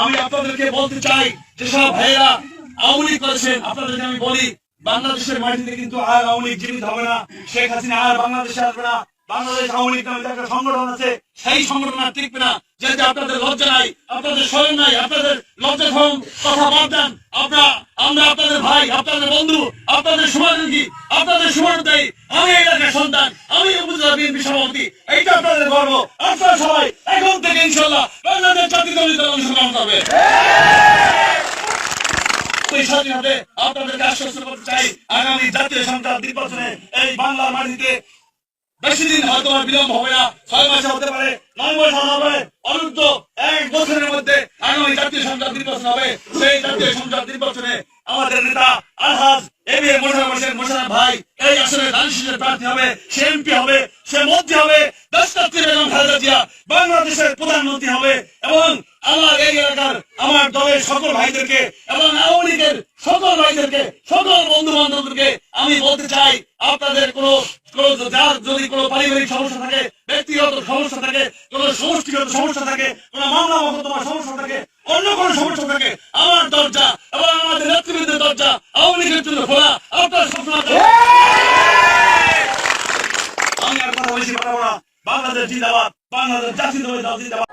আমি আপনাদেরকে বলতে চাই যেসব ভাইয়েরা আওয়ামী লীগ করেছেন, আপনাদেরকে আমি বলি, বাংলাদেশের মাটিতে কিন্তু আর আওয়ামী লীগ জীবিত হবে না। শেখ হাসিনা আর বাংলাদেশে আসবে না। বাংলাদেশ আওয়ামী লীগ নামে একটা সংগঠন আছে, সেই সংগঠন আর টিকবে না। যেহেতু আপনাদের লজ্জা নাই, আপনাদের শরম নাই, আপনাদের লজ্জা কথা বাদ দেন। আমরা আপনাদের ভাই, আপনাদের বন্ধু, আপনাদের শুভাকাঙ্ক্ষী, আপনাদের শুভানুদায়ী। আমি এই এলাকার সন্তান, আমি উপজেলা বিএনপি সভাপতি। এইটা আপনাদের গর্ব। আপনারা সবাই এখন থেকে ইনশাআল্লাহ বাংলাদেশ জাতীয়তাবাদী দলে অংশগ্রহণ করবে। স্বাধীনভাবে আপনাদেরকে আশ্বস্ত করতে চাই, আগামী জাতীয় সংসদ নির্বাচনে এই বাংলার মাটিতে বেশি দিন হয়তো বিলম্ব হবে না, 6 মাসে হতে পারে, 9 মাসে হবে, অনন্ত 1 বছরের মধ্যে আগামী জাতীয় সংসদ নির্বাচন হবে। সেই জাতীয় সংসদ নির্বাচনে আমাদের নেতা আলহাজ এবিএম মোশাররফ হোসেন মোশাররফ ভাই এই আসলে ধানশীষের প্রার্থী হবে, সে এমপি হবে, সে মন্ত্রী হবে, দেশনেত্রী বেগম খালেদা জিয়া বাংলাদেশের প্রধানমন্ত্রী হবে। এবং আমার এই এলাকার আমার দলের সকল ভাইদেরকে এবং আওয়ামী লীগের সকল ভাইদেরকে, সকল বন্ধু বান্ধবদেরকে আমি বলতে চাই, আপনাদের যদি কোনো পারিবারিক সমস্যা থাকে, ব্যক্তিগত সমস্যা থাকে, কোনো সমষ্টিগত সমস্যা থাকে, কোনো মামলা মোকদ্দমার সমস্যা থাকে, অন্য কোনো সমস্যা থাকে, আমার দরজা এবং আমাদের নেতৃবৃন্দের দরজা আওয়ামী লীগের জন্য খোলা। আপনার সবসময় আমি আর কথা বেশি পারবো না। বাংলাদেশ জিন্দাবাদ, বাংলাদেশ জাতীয়তাবাদী দল জিন্দাবাদ।